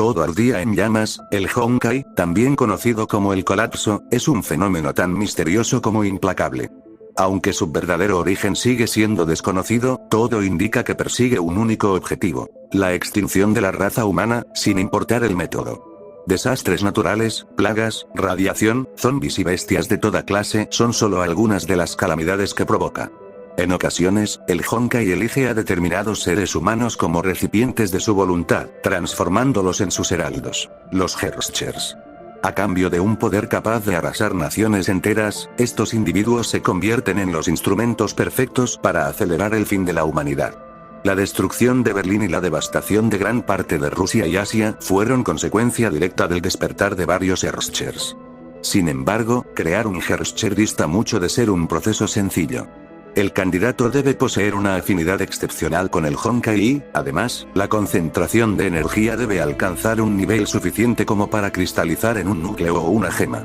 Todo ardía en llamas. El Honkai, también conocido como el colapso, es un fenómeno tan misterioso como implacable. Aunque su verdadero origen sigue siendo desconocido, todo indica que persigue un único objetivo: la extinción de la raza humana, sin importar el método. Desastres naturales, plagas, radiación, zombies y bestias de toda clase son solo algunas de las calamidades que provoca. En ocasiones, el Honkai elige a determinados seres humanos como recipientes de su voluntad, transformándolos en sus heraldos, los Herschers. A cambio de un poder capaz de arrasar naciones enteras, estos individuos se convierten en los instrumentos perfectos para acelerar el fin de la humanidad. La destrucción de Berlín y la devastación de gran parte de Rusia y Asia fueron consecuencia directa del despertar de varios Herschers. Sin embargo, crear un Herscher dista mucho de ser un proceso sencillo. El candidato debe poseer una afinidad excepcional con el Honkai y, además, la concentración de energía debe alcanzar un nivel suficiente como para cristalizar en un núcleo o una gema.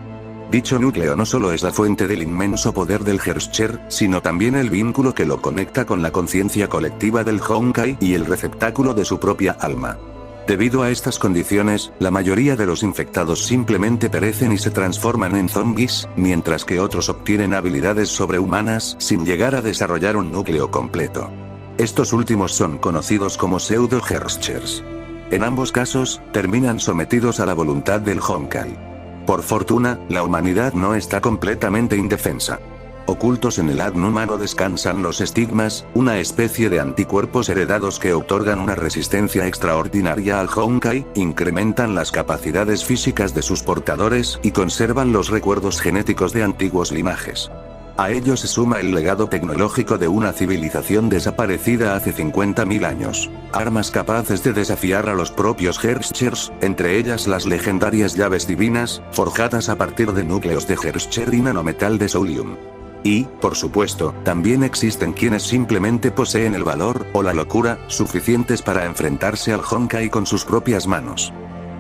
Dicho núcleo no solo es la fuente del inmenso poder del Herscher, sino también el vínculo que lo conecta con la conciencia colectiva del Honkai y el receptáculo de su propia alma. Debido a estas condiciones, la mayoría de los infectados simplemente perecen y se transforman en zombies, mientras que otros obtienen habilidades sobrehumanas sin llegar a desarrollar un núcleo completo. Estos últimos son conocidos como pseudo-Herschers. En ambos casos, terminan sometidos a la voluntad del Honkai. Por fortuna, la humanidad no está completamente indefensa. Ocultos en el ADN humano descansan los estigmas, una especie de anticuerpos heredados que otorgan una resistencia extraordinaria al Honkai, incrementan las capacidades físicas de sus portadores y conservan los recuerdos genéticos de antiguos linajes. A ello se suma el legado tecnológico de una civilización desaparecida hace 50.000 años. Armas capaces de desafiar a los propios Herschers, entre ellas las legendarias llaves divinas, forjadas a partir de núcleos de Herscher y nanometal de Soulium. Y, por supuesto, también existen quienes simplemente poseen el valor, o la locura, suficientes para enfrentarse al Honkai con sus propias manos.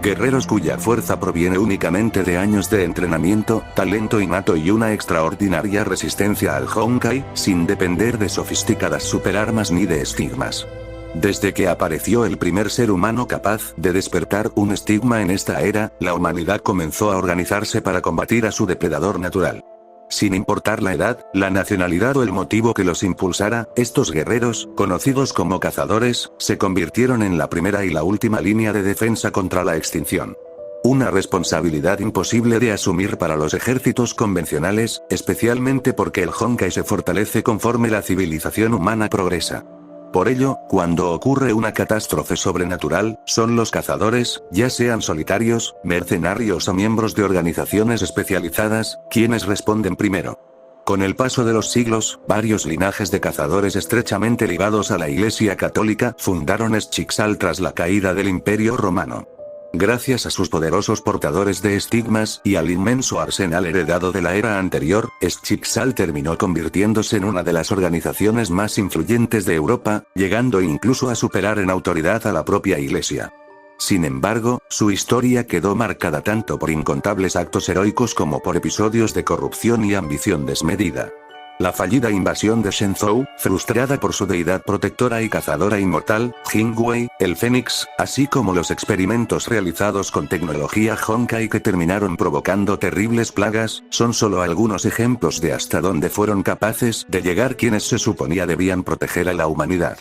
Guerreros cuya fuerza proviene únicamente de años de entrenamiento, talento innato y una extraordinaria resistencia al Honkai, sin depender de sofisticadas superarmas ni de estigmas. Desde que apareció el primer ser humano capaz de despertar un estigma en esta era, la humanidad comenzó a organizarse para combatir a su depredador natural. Sin importar la edad, la nacionalidad o el motivo que los impulsara, estos guerreros, conocidos como cazadores, se convirtieron en la primera y la última línea de defensa contra la extinción. Una responsabilidad imposible de asumir para los ejércitos convencionales, especialmente porque el Honkai se fortalece conforme la civilización humana progresa. Por ello, cuando ocurre una catástrofe sobrenatural, son los cazadores, ya sean solitarios, mercenarios o miembros de organizaciones especializadas, quienes responden primero. Con el paso de los siglos, varios linajes de cazadores estrechamente ligados a la Iglesia Católica fundaron Schicksal tras la caída del Imperio Romano. Gracias a sus poderosos portadores de estigmas y al inmenso arsenal heredado de la era anterior, Schicksal terminó convirtiéndose en una de las organizaciones más influyentes de Europa, llegando incluso a superar en autoridad a la propia Iglesia. Sin embargo, su historia quedó marcada tanto por incontables actos heroicos como por episodios de corrupción y ambición desmedida. La fallida invasión de Shenzhou, frustrada por su deidad protectora y cazadora inmortal, Jingwei, el Fénix, así como los experimentos realizados con tecnología Honkai que terminaron provocando terribles plagas, son solo algunos ejemplos de hasta dónde fueron capaces de llegar quienes se suponía debían proteger a la humanidad.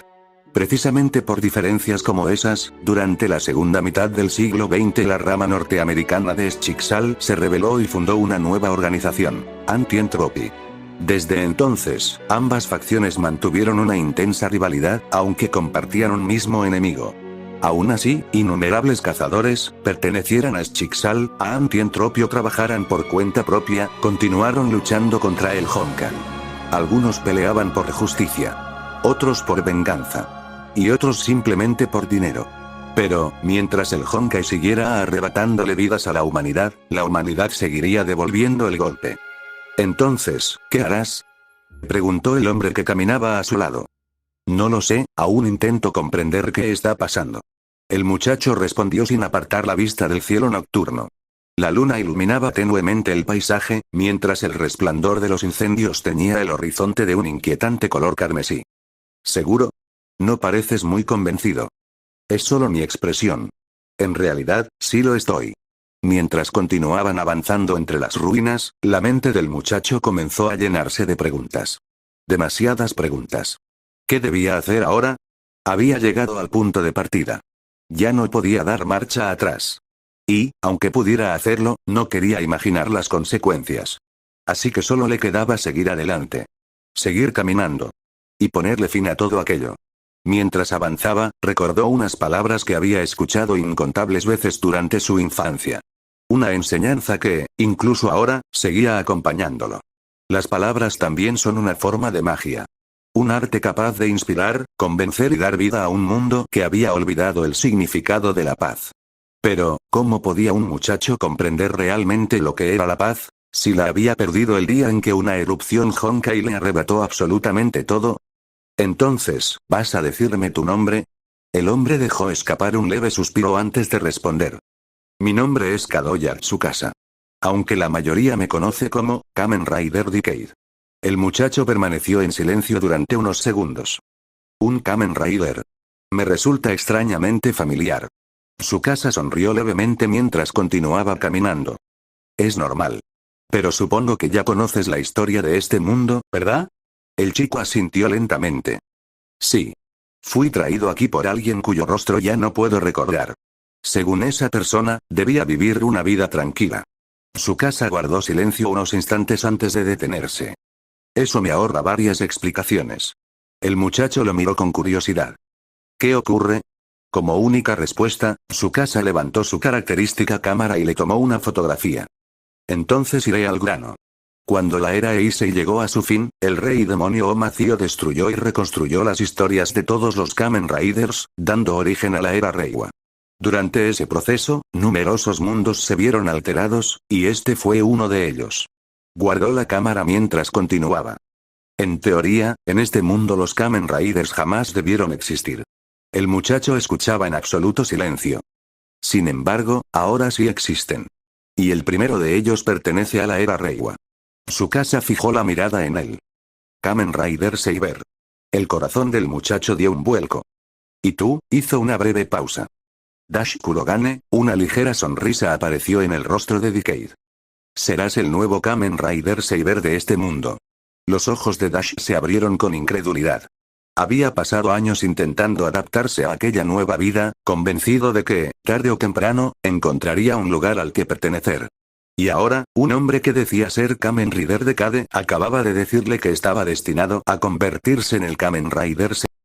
Precisamente por diferencias como esas, durante la segunda mitad del siglo XX la rama norteamericana de Schicksal se rebeló y fundó una nueva organización, Anti-Entropy. Desde entonces, ambas facciones mantuvieron una intensa rivalidad, aunque compartían un mismo enemigo. Aún así, innumerables cazadores, pertenecieran a Schicksal, a Anti-Entropy o trabajaran por cuenta propia, continuaron luchando contra el Honkai. Algunos peleaban por justicia. Otros por venganza. Y otros simplemente por dinero. Pero, mientras el Honkai siguiera arrebatándole vidas a la humanidad seguiría devolviendo el golpe. Entonces, ¿qué harás?, preguntó el hombre que caminaba a su lado. No lo sé, aún intento comprender qué está pasando. El muchacho respondió sin apartar la vista del cielo nocturno. La luna iluminaba tenuemente el paisaje, mientras el resplandor de los incendios teñía el horizonte de un inquietante color carmesí. ¿Seguro? No pareces muy convencido. Es solo mi expresión. En realidad, sí lo estoy. Mientras continuaban avanzando entre las ruinas, la mente del muchacho comenzó a llenarse de preguntas. Demasiadas preguntas. ¿Qué debía hacer ahora? Había llegado al punto de partida. Ya no podía dar marcha atrás. Y, aunque pudiera hacerlo, no quería imaginar las consecuencias. Así que solo le quedaba seguir adelante. Seguir caminando. Y ponerle fin a todo aquello. Mientras avanzaba, recordó unas palabras que había escuchado incontables veces durante su infancia. Una enseñanza que, incluso ahora, seguía acompañándolo. Las palabras también son una forma de magia. Un arte capaz de inspirar, convencer y dar vida a un mundo que había olvidado el significado de la paz. Pero, ¿cómo podía un muchacho comprender realmente lo que era la paz, si la había perdido el día en que una erupción Honkai le arrebató absolutamente todo? Entonces, ¿vas a decirme tu nombre? El hombre dejó escapar un leve suspiro antes de responder. Mi nombre es Kadoya Tsukasa. Aunque la mayoría me conoce como Kamen Rider Decade. El muchacho permaneció en silencio durante unos segundos. Un Kamen Rider. Me resulta extrañamente familiar. Tsukasa sonrió levemente mientras continuaba caminando. Es normal. Pero supongo que ya conoces la historia de este mundo, ¿verdad? El chico asintió lentamente. Sí. Fui traído aquí por alguien cuyo rostro ya no puedo recordar. Según esa persona, debía vivir una vida tranquila. Tsukasa guardó silencio unos instantes antes de detenerse. Eso me ahorra varias explicaciones. El muchacho lo miró con curiosidad. ¿Qué ocurre? Como única respuesta, Tsukasa levantó su característica cámara y le tomó una fotografía. Entonces iré al grano. Cuando la era Eisei llegó a su fin, el rey demonio Omacio destruyó y reconstruyó las historias de todos los Kamen Riders, dando origen a la era Reiwa. Durante ese proceso, numerosos mundos se vieron alterados, y este fue uno de ellos. Guardó la cámara mientras continuaba. En teoría, en este mundo los Kamen Riders jamás debieron existir. El muchacho escuchaba en absoluto silencio. Sin embargo, ahora sí existen. Y el primero de ellos pertenece a la era Reiwa. Tsukasa fijó la mirada en él. Kamen Rider Saber. El corazón del muchacho dio un vuelco. ¿Y tú? Hizo una breve pausa. Dash Kurogane, una ligera sonrisa apareció en el rostro de Decade. Serás el nuevo Kamen Rider Saber de este mundo. Los ojos de Dash se abrieron con incredulidad. Había pasado años intentando adaptarse a aquella nueva vida, convencido de que, tarde o temprano, encontraría un lugar al que pertenecer. Y ahora, un hombre que decía ser Kamen Rider Decade acababa de decirle que estaba destinado a convertirse en el Kamen Rider Saber.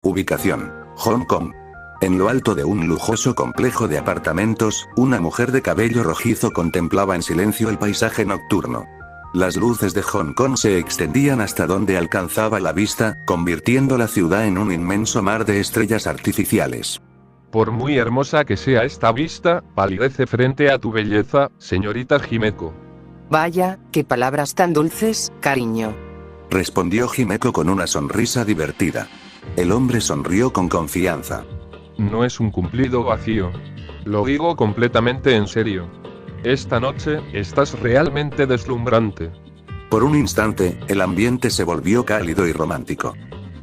Ubicación: Hong Kong. En lo alto de un lujoso complejo de apartamentos, una mujer de cabello rojizo contemplaba en silencio el paisaje nocturno. Las luces de Hong Kong se extendían hasta donde alcanzaba la vista, convirtiendo la ciudad en un inmenso mar de estrellas artificiales. Por muy hermosa que sea esta vista, palidece frente a tu belleza, señorita Himeko. Vaya, qué palabras tan dulces, cariño. Respondió Himeko con una sonrisa divertida. El hombre sonrió con confianza. No es un cumplido vacío. Lo digo completamente en serio. Esta noche, estás realmente deslumbrante. Por un instante, el ambiente se volvió cálido y romántico.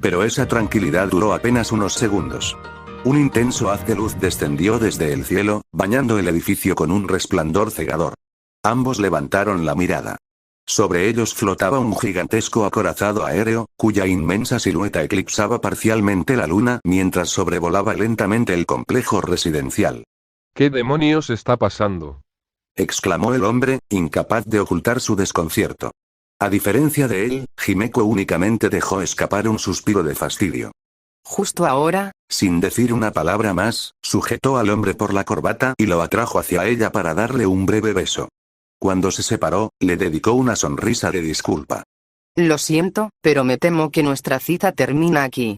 Pero esa tranquilidad duró apenas unos segundos. Un intenso haz de luz descendió desde el cielo, bañando el edificio con un resplandor cegador. Ambos levantaron la mirada. Sobre ellos flotaba un gigantesco acorazado aéreo, cuya inmensa silueta eclipsaba parcialmente la luna mientras sobrevolaba lentamente el complejo residencial. ¿Qué demonios está pasando? Exclamó el hombre, incapaz de ocultar su desconcierto. A diferencia de él, Himeko únicamente dejó escapar un suspiro de fastidio. Justo ahora, sin decir una palabra más, sujetó al hombre por la corbata y lo atrajo hacia ella para darle un breve beso. Cuando se separó, le dedicó una sonrisa de disculpa. Lo siento, pero me temo que nuestra cita termina aquí.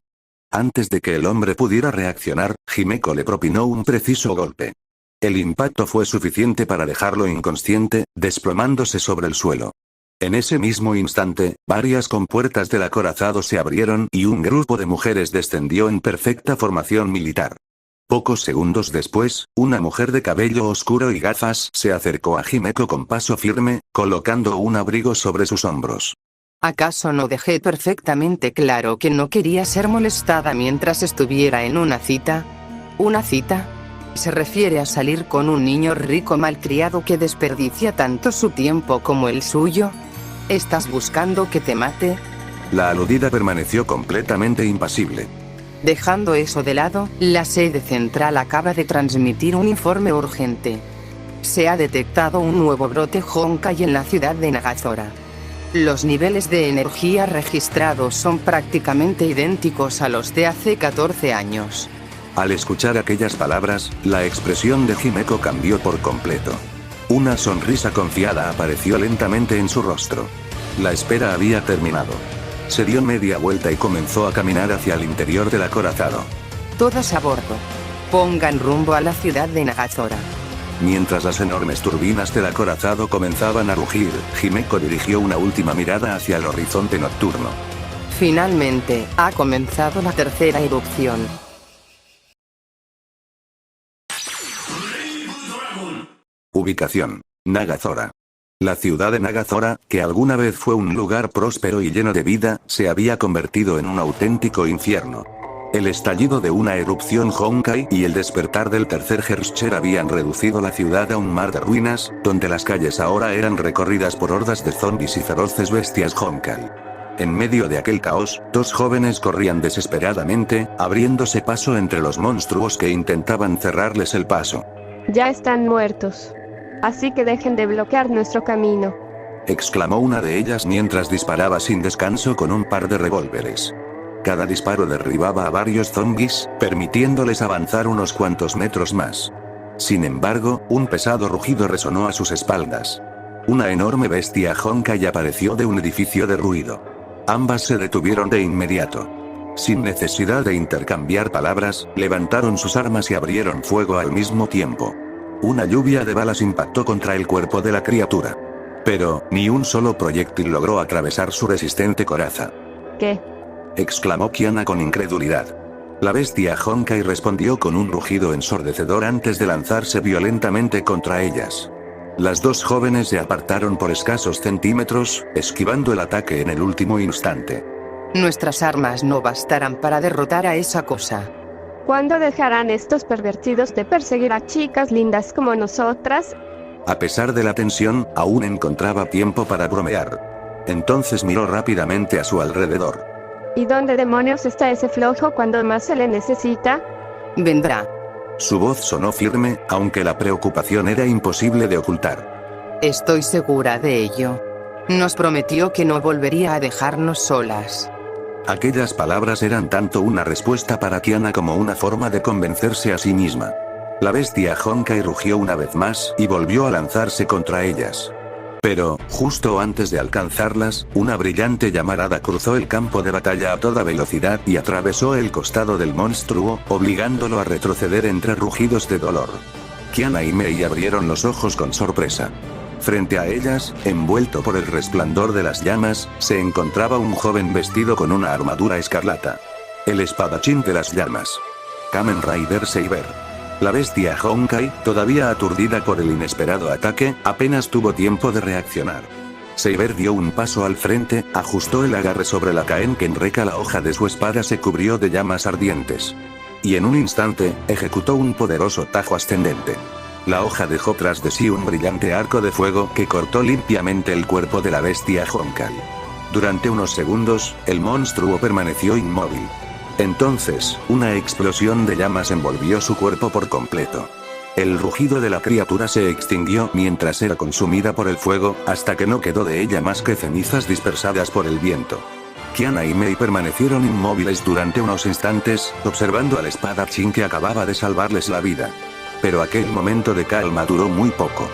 Antes de que el hombre pudiera reaccionar, Himeko le propinó un preciso golpe. El impacto fue suficiente para dejarlo inconsciente, desplomándose sobre el suelo. En ese mismo instante, varias compuertas del acorazado se abrieron y un grupo de mujeres descendió en perfecta formación militar. Pocos segundos después, una mujer de cabello oscuro y gafas se acercó a Himeko con paso firme, colocando un abrigo sobre sus hombros. ¿Acaso no dejé perfectamente claro que no quería ser molestada mientras estuviera en una cita? ¿Una cita? Se refiere a salir con un niño rico malcriado que desperdicia tanto su tiempo como el suyo. ¿Estás buscando que te mate? La aludida permaneció completamente impasible. Dejando eso de lado, la sede central acaba de transmitir un informe urgente. Se ha detectado un nuevo brote Honkai en la ciudad de Nagazora. Los niveles de energía registrados son prácticamente idénticos a los de hace 14 años. Al escuchar aquellas palabras, la expresión de Himeko cambió por completo. Una sonrisa confiada apareció lentamente en su rostro. La espera había terminado. Se dio media vuelta y comenzó a caminar hacia el interior del acorazado. Todos a bordo. Pongan rumbo a la ciudad de Nagazora. Mientras las enormes turbinas del acorazado comenzaban a rugir, Himeko dirigió una última mirada hacia el horizonte nocturno. Finalmente, ha comenzado la tercera erupción. Ubicación: Nagazora. La ciudad de Nagazora, que alguna vez fue un lugar próspero y lleno de vida, se había convertido en un auténtico infierno. El estallido de una erupción Honkai y el despertar del tercer Herscher habían reducido la ciudad a un mar de ruinas, donde las calles ahora eran recorridas por hordas de zombies y feroces bestias Honkai. En medio de aquel caos, dos jóvenes corrían desesperadamente, abriéndose paso entre los monstruos que intentaban cerrarles el paso. Ya están muertos. Así que dejen de bloquear nuestro camino, exclamó una de ellas mientras disparaba sin descanso con un par de revólveres. Cada disparo derribaba a varios zombies, permitiéndoles avanzar unos cuantos metros más. Sin embargo, un pesado rugido resonó a sus espaldas. Una enorme bestia Honkai apareció de un edificio derruido. Ambas se detuvieron de inmediato. Sin necesidad de intercambiar palabras, levantaron sus armas y abrieron fuego al mismo tiempo. Una lluvia de balas impactó contra el cuerpo de la criatura. Pero, ni un solo proyectil logró atravesar su resistente coraza. ¿Qué? Exclamó Kiana con incredulidad. La bestia Honkai respondió con un rugido ensordecedor antes de lanzarse violentamente contra ellas. Las dos jóvenes se apartaron por escasos centímetros, esquivando el ataque en el último instante. Nuestras armas no bastarán para derrotar a esa cosa. ¿Cuándo dejarán estos pervertidos de perseguir a chicas lindas como nosotras? A pesar de la tensión, aún encontraba tiempo para bromear. Entonces miró rápidamente a su alrededor. ¿Y dónde demonios está ese flojo cuando más se le necesita? Vendrá. Su voz sonó firme, aunque la preocupación era imposible de ocultar. Estoy segura de ello. Nos prometió que no volvería a dejarnos solas. Aquellas palabras eran tanto una respuesta para Kiana como una forma de convencerse a sí misma. La bestia Honkai rugió una vez más y volvió a lanzarse contra ellas. Pero, justo antes de alcanzarlas, una brillante llamarada cruzó el campo de batalla a toda velocidad y atravesó el costado del monstruo, obligándolo a retroceder entre rugidos de dolor. Kiana y Mei abrieron los ojos con sorpresa. Frente a ellas, envuelto por el resplandor de las llamas, se encontraba un joven vestido con una armadura escarlata. El espadachín de las llamas. Kamen Rider Saber. La bestia Honkai, todavía aturdida por el inesperado ataque, apenas tuvo tiempo de reaccionar. Saber dio un paso al frente, ajustó el agarre sobre la Kaenken-reka, la hoja de su espada se cubrió de llamas ardientes. Y en un instante, ejecutó un poderoso tajo ascendente. La hoja dejó tras de sí un brillante arco de fuego que cortó limpiamente el cuerpo de la bestia Honkai. Durante unos segundos, el monstruo permaneció inmóvil. Entonces, una explosión de llamas envolvió su cuerpo por completo. El rugido de la criatura se extinguió mientras era consumida por el fuego, hasta que no quedó de ella más que cenizas dispersadas por el viento. Kiana y Mei permanecieron inmóviles durante unos instantes, observando al espadachín que acababa de salvarles la vida. Pero aquel momento de calma duró muy poco.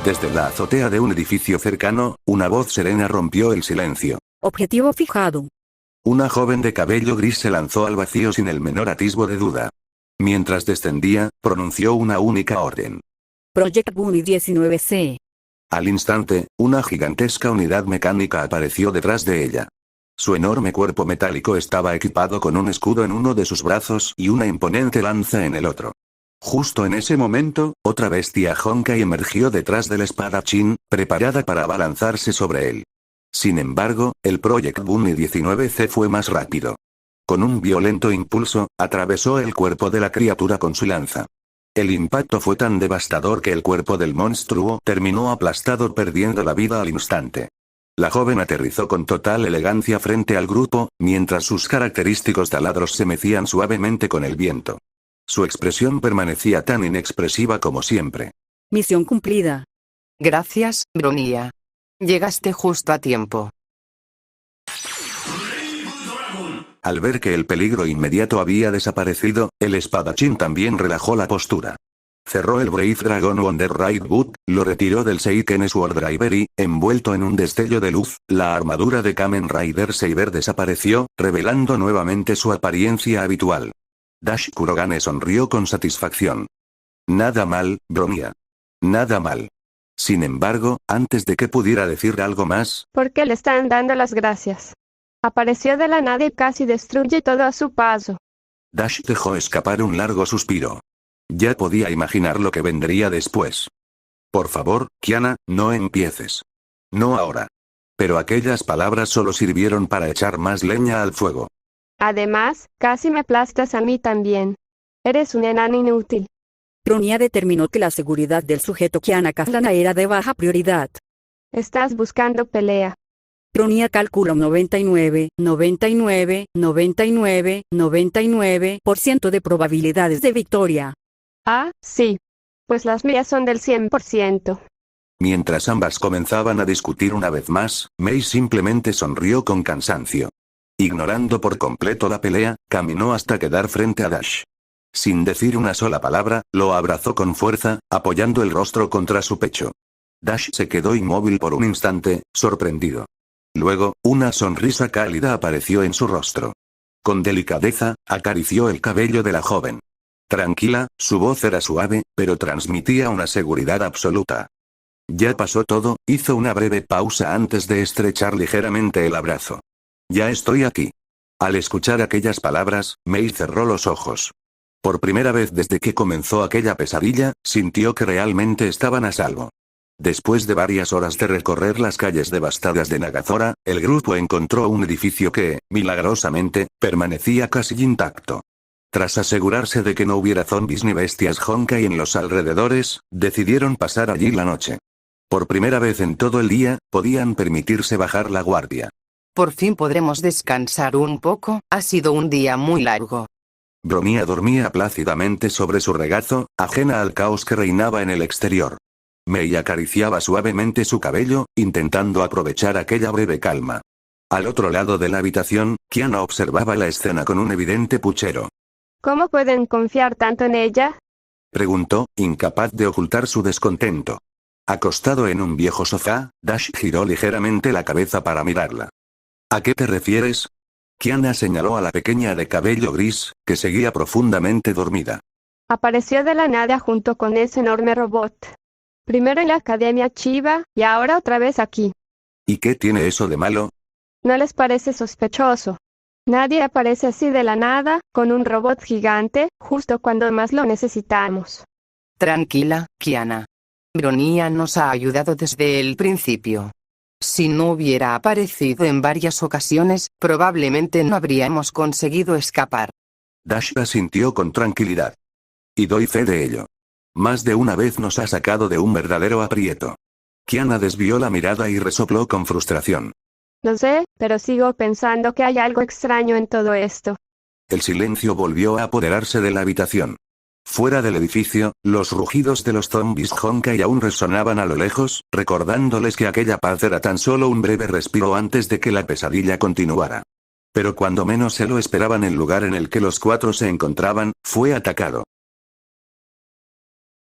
Desde la azotea de un edificio cercano, una voz serena rompió el silencio. Objetivo fijado. Una joven de cabello gris se lanzó al vacío sin el menor atisbo de duda. Mientras descendía, pronunció una única orden. Project Bunny 19C. Al instante, una gigantesca unidad mecánica apareció detrás de ella. Su enorme cuerpo metálico estaba equipado con un escudo en uno de sus brazos y una imponente lanza en el otro. Justo en ese momento, otra bestia Honkai emergió detrás del espadachín, preparada para abalanzarse sobre él. Sin embargo, el Project Bunny 19C fue más rápido. Con un violento impulso, atravesó el cuerpo de la criatura con su lanza. El impacto fue tan devastador que el cuerpo del monstruo terminó aplastado, perdiendo la vida al instante. La joven aterrizó con total elegancia frente al grupo, mientras sus característicos taladros se mecían suavemente con el viento. Su expresión permanecía tan inexpresiva como siempre. Misión cumplida. Gracias, Bronia. Llegaste justo a tiempo. Al ver que el peligro inmediato había desaparecido, el espadachín también relajó la postura. Cerró el Brave Dragon Wonder Right Boot, lo retiró del Seiken Sword Driver y, envuelto en un destello de luz, la armadura de Kamen Rider Saber desapareció, revelando nuevamente su apariencia habitual. Dash Kurogane sonrió con satisfacción. Nada mal, Bronia. Nada mal. Sin embargo, antes de que pudiera decir algo más, ¿Por qué le están dando las gracias? Apareció de la nada y casi destruye todo a su paso. Dash dejó escapar un largo suspiro. Ya podía imaginar lo que vendría después. Por favor, Kiana, no empieces. No ahora. Pero aquellas palabras solo sirvieron para echar más leña al fuego. Además, casi me aplastas a mí también. Eres un enano inútil. Bronia determinó que la seguridad del sujeto Kiana Kazlana era de baja prioridad. Estás buscando pelea. Bronia calculó 99% de probabilidades de victoria. Ah, sí. Pues las mías son del 100%. Mientras ambas comenzaban a discutir una vez más, Mei simplemente sonrió con cansancio. Ignorando por completo la pelea, caminó hasta quedar frente a Dash. Sin decir una sola palabra, lo abrazó con fuerza, apoyando el rostro contra su pecho. Dash se quedó inmóvil por un instante, sorprendido. Luego, una sonrisa cálida apareció en su rostro. Con delicadeza, acarició el cabello de la joven. Tranquila, su voz era suave, pero transmitía una seguridad absoluta. Ya pasó todo, hizo una breve pausa antes de estrechar ligeramente el abrazo. Ya estoy aquí. Al escuchar aquellas palabras, Mei cerró los ojos. Por primera vez desde que comenzó aquella pesadilla, sintió que realmente estaban a salvo. Después de varias horas de recorrer las calles devastadas de Nagazora, el grupo encontró un edificio que, milagrosamente, permanecía casi intacto. Tras asegurarse de que no hubiera zombies ni bestias Honkai en los alrededores, decidieron pasar allí la noche. Por primera vez en todo el día, podían permitirse bajar la guardia. Por fin podremos descansar un poco, ha sido un día muy largo. Bronia dormía plácidamente sobre su regazo, ajena al caos que reinaba en el exterior. Mei acariciaba suavemente su cabello, intentando aprovechar aquella breve calma. Al otro lado de la habitación, Kiana observaba la escena con un evidente puchero. ¿Cómo pueden confiar tanto en ella? Preguntó, incapaz de ocultar su descontento. Acostado en un viejo sofá, Dash giró ligeramente la cabeza para mirarla. ¿A qué te refieres? Kiana señaló a la pequeña de cabello gris, que seguía profundamente dormida. Apareció de la nada junto con ese enorme robot. Primero en la Academia Chiba, y ahora otra vez aquí. ¿Y qué tiene eso de malo? ¿No les parece sospechoso? Nadie aparece así de la nada, con un robot gigante, justo cuando más lo necesitamos. Tranquila, Kiana. Bronia nos ha ayudado desde el principio. Si no hubiera aparecido en varias ocasiones, probablemente no habríamos conseguido escapar. Dash asintió con tranquilidad. Y doy fe de ello. Más de una vez nos ha sacado de un verdadero aprieto. Kiana desvió la mirada y resopló con frustración. Lo sé, pero sigo pensando que hay algo extraño en todo esto. El silencio volvió a apoderarse de la habitación. Fuera del edificio, los rugidos de los zombies Honkai aún resonaban a lo lejos, recordándoles que aquella paz era tan solo un breve respiro antes de que la pesadilla continuara. Pero cuando menos se lo esperaban, el lugar en el que los cuatro se encontraban, fue atacado.